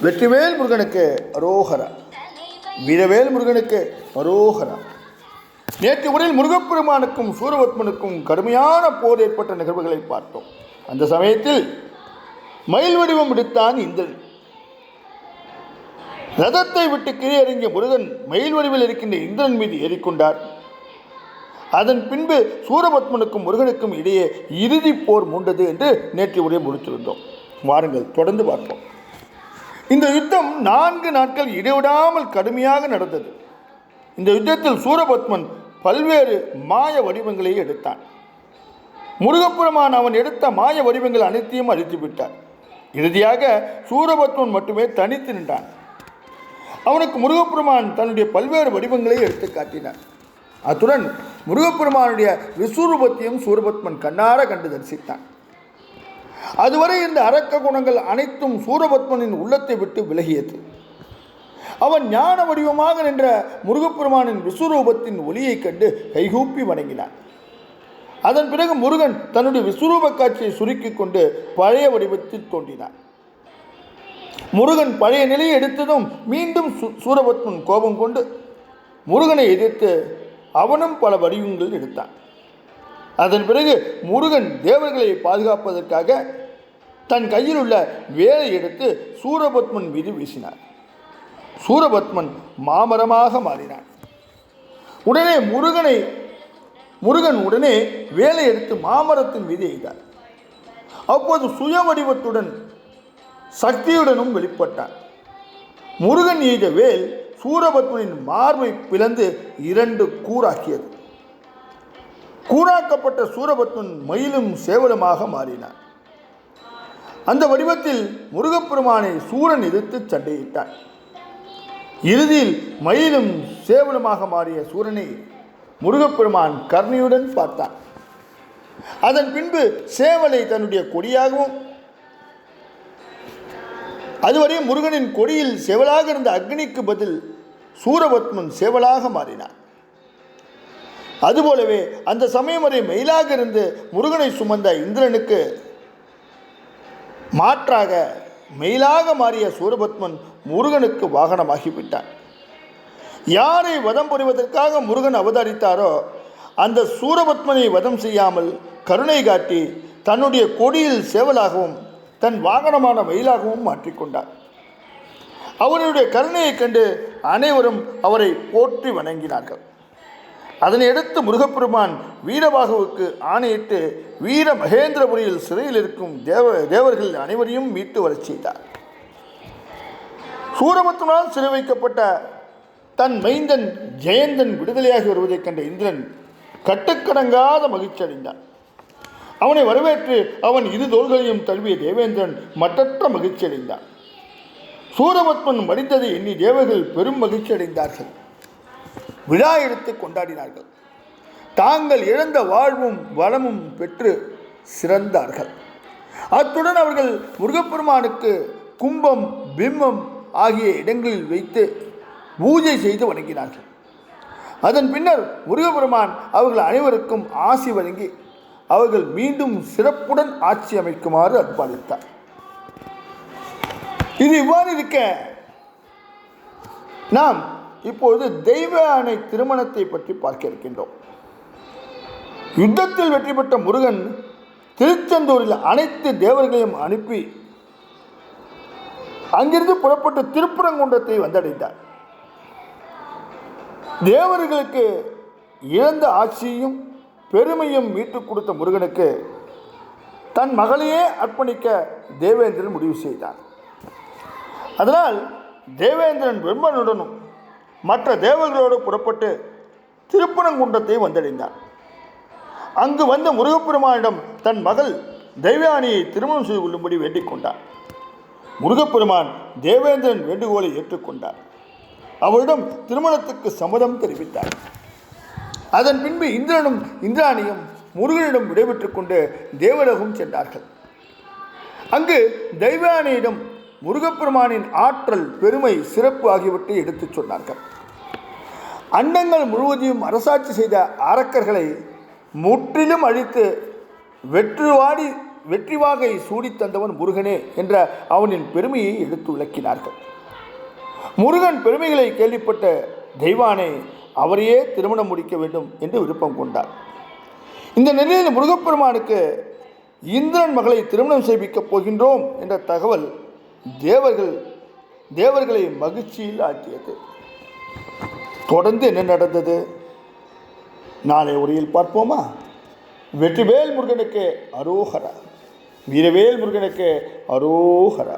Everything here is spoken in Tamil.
வெற்றிவேல் முருகனுக்கு அரோகரா. வீரவேல் முருகனுக்கு அரோகரா. நேற்று உரையில் முருகப்பெருமானுக்கும் சூரபத்மனுக்கும் கடுமையான போர் ஏற்பட்ட நிகழ்வுகளை பார்த்தோம். அந்த சமயத்தில் மயில் வடிவம் எடுத்தான் இந்திரன். ரதத்தை விட்டு கீழே இறங்கிய முருகன் மயில் வடிவில் இருக்கின்ற இந்திரன் மீது ஏறிக்கொண்டார். அதன் பின்பு சூரபத்மனுக்கும் முருகனுக்கும் இடையே இறுதி போர் மூண்டது என்று நேற்று உரையை முடித்திருந்தோம். வாருங்கள் தொடர்ந்து பார்ப்போம். இந்த யுத்தம் 4 நாட்கள் இடைவிடாமல் கடுமையாக நடந்தது. இந்த யுத்தத்தில் சூரபத்மன் பல்வேறு மாய வடிவங்களை எடுத்தான். முருகப்பெருமான் அவன் எடுத்த மாய வடிவங்கள் அனைத்தையும் அழித்து விட்டார். இறுதியாக சூரபத்மன் மட்டுமே தனித்து நின்றான். அவனுக்கு முருகப்பெருமான் தன்னுடைய பல்வேறு வடிவங்களை எடுத்து காட்டினார். அத்துடன் முருகப்பெருமானுடைய விஸ்வரூபத்தையும் சூரபத்மன் கண்ணார கண்டு தரிசித்தான். அதுவரை இந்த அரக்க குணங்கள் அனைத்தும் சூரபத்மனின் உள்ளத்தை விட்டு விலகியது. அவன் ஞான வடிவமாக நின்ற முருகப்பெருமானின் விஸ்வரூபத்தின் ஒளியை கண்டு கைகூப்பி வணங்கினான். அதன் பிறகு முருகன் தன்னுடைய விஸ்வரூப காட்சியை சுருக்கிக் கொண்டு பழைய வடிவத்தில் தோன்றினான். முருகன் பழைய நிலையை எடுத்ததும் மீண்டும் சூரபத்மன் கோபம் கொண்டு முருகனை எதிர்த்து அவனும் பல வடிவங்கள் எடுத்தான். அதன் பிறகு முருகன் தேவர்களை பாதுகாப்பதற்காக தன் கையில் உள்ள வேலை எடுத்து சூரபத்மன் மீது வீசினார். சூரபத்மன் மாமரமாக மாறினான். உடனே முருகன் உடனே வேலை எடுத்து மாமரத்தின் மீது எய்தார். அப்போது சுய வடிவத்துடன் சக்தியுடனும் வெளிப்பட்டான். முருகன் எய்த வேல் சூரபத்மனின் மார்பை பிளந்து 2 கூறாக்கியது. கூறாக்கப்பட்ட சூரபத்மன் மயிலும் சேவலுமாக மாறினான். அந்த வடிவத்தில் முருகப்பெருமானை சூரன் எதிர்த்து சண்டையிட்டான். இறுதியில் மயிலும் சேவலுமாக மாறிய சூரனை முருகப்பெருமான் கருணையுடன் பார்த்தான். அதன் பின்பு சேவலை தன்னுடைய கொடியாகவும் அதுவரை முருகனின் கொடியில் சேவலாக இருந்த அக்னிக்கு பதில் சூரபத்மன் சேவலாக மாறினான். அதுபோலவே அந்த சமயம் வரை மயிலாக இருந்து முருகனை சுமந்த இந்திரனுக்கு மாற்றாக மயிலாக மாறிய சூரபத்மன் முருகனுக்கு வாகனமாகிவிட்டான். யாரை வதம் புரிவதற்காக முருகன் அவதரித்தாரோ அந்த சூரபத்மனை வதம் செய்யாமல் கருணை காட்டி தன்னுடைய கொடியில் சேவலாகவும் தன் வாகனமான மயிலாகவும் மாற்றிக்கொண்டார். அவருடைய கருணையை கண்டு அனைவரும் அவரை போற்றி வணங்கினார்கள். அதனை அடுத்து முருகப்பெருமான் வீரபாகுவுக்கு ஆணையிட்டு வீர மகேந்திரபுரியில் சிறையில் இருக்கும் தேவர்கள் அனைவரையும் மீட்டு வரச் செய்தார். சூரபத்மனால் சிறை வைக்கப்பட்ட தன் மைந்தன் ஜெயந்தன் விடுதலையாகி வருவதைக் கண்ட இந்திரன் கட்டுக்கடங்காத மகிழ்ச்சி அடைந்தான். அவனை வரவேற்று அவன் 2 தோள்களையும் தழுவிய தேவேந்திரன் மற்றற்ற மகிழ்ச்சி அடைந்தான். சூரபத்மன் மடிந்ததை எண்ணி தேவர்கள் பெரும் மகிழ்ச்சி அடைந்தார்கள். விழா எடுத்து கொண்டாடினார்கள். தாங்கள் இழந்த வாழ்வும் வளமும் பெற்று சிறந்தார்கள். அத்துடன் அவர்கள் முருகப்பெருமானுக்கு கும்பம் பிம்பம் ஆகிய இடங்களில் வைத்து பூஜை செய்து வணங்கினார்கள். அதன் பின்னர் முருகப்பெருமான் அவர்கள் அனைவருக்கும் ஆசி வழங்கி அவர்கள் மீண்டும் சிறப்புடன் ஆட்சி அமைக்குமாறு அர்ப்பணித்தார். இது இவ்வாறு இருக்க நாம் இப்பொழுது தெய்வ யானை திருமணத்தை பற்றி பார்க்க இருக்கின்றோம். யுத்தத்தில் வெற்றி பெற்ற முருகன் திருச்செந்தூரில் அனைத்து தேவர்களையும் அனுப்பி அங்கிருந்து புறப்பட்டு திருப்பரங்குன்றத்தை வந்தடைந்தார். தேவர்களுக்கு இழந்த ஆட்சியையும் பெருமையும் மீட்டுக் கொடுத்த முருகனுக்கு தன் மகளையே அர்ப்பணிக்க தேவேந்திரன் முடிவு செய்தார். அதனால் தேவேந்திரன் பிரம்மனுடனும் மற்ற தேவர்களோடு புறப்பட்டு திருப்பரங்குன்றத்தை வந்தடைந்தார். அங்கு வந்த முருகப்பெருமானிடம் தன் மகள் தெய்வயானியை திருமணம் செய்து கொள்ளும்படி வேண்டிக் கொண்டார். முருகப்பெருமான் தேவேந்திரன் வேண்டுகோளை ஏற்றுக்கொண்டார். அவரிடம் திருமணத்துக்கு சம்மதம் தெரிவித்தார். அதன் பின்பு இந்திரனும் இந்திராணியும் முருகனிடம் விடைபெற்றுக் கொண்டு தேவலோகம் சென்றார்கள். அங்கு தெய்வயானியிடம் முருகப்பெருமானின் ஆற்றல் பெருமை சிறப்பு ஆகியவற்றை எடுத்துச் சொன்னார்கள். அண்டங்கள் முழுவதையும் அரசாட்சி செய்த அரக்கர்களை முற்றிலும் அழித்து வெற்றுவாடி வெற்றி வாகை சூடித் தந்தவன் முருகனே என்ற அவனின் பெருமையை எடுத்து விளக்கினார்கள். முருகன் பெருமைகளை கேள்விப்பட்ட தெய்வானை அவரையே திருமணம் முடிக்க வேண்டும் என்று விருப்பம் கொண்டார். இந்த நிலையில் முருகப்பெருமானுக்கு இந்திரன் மகளை திருமணம் செய்விக்கப் போகின்றோம் என்ற தகவல் தேவர்களை மகிழ்ச்சியில் ஆட்டியது. தொடர்ந்து என்ன நடந்தது நாளை உரையில் பார்ப்போமா? வெற்றிவேல் முருகனுக்கு அரோகரா, வீரவேல் முருகனுக்கு அரோகரா.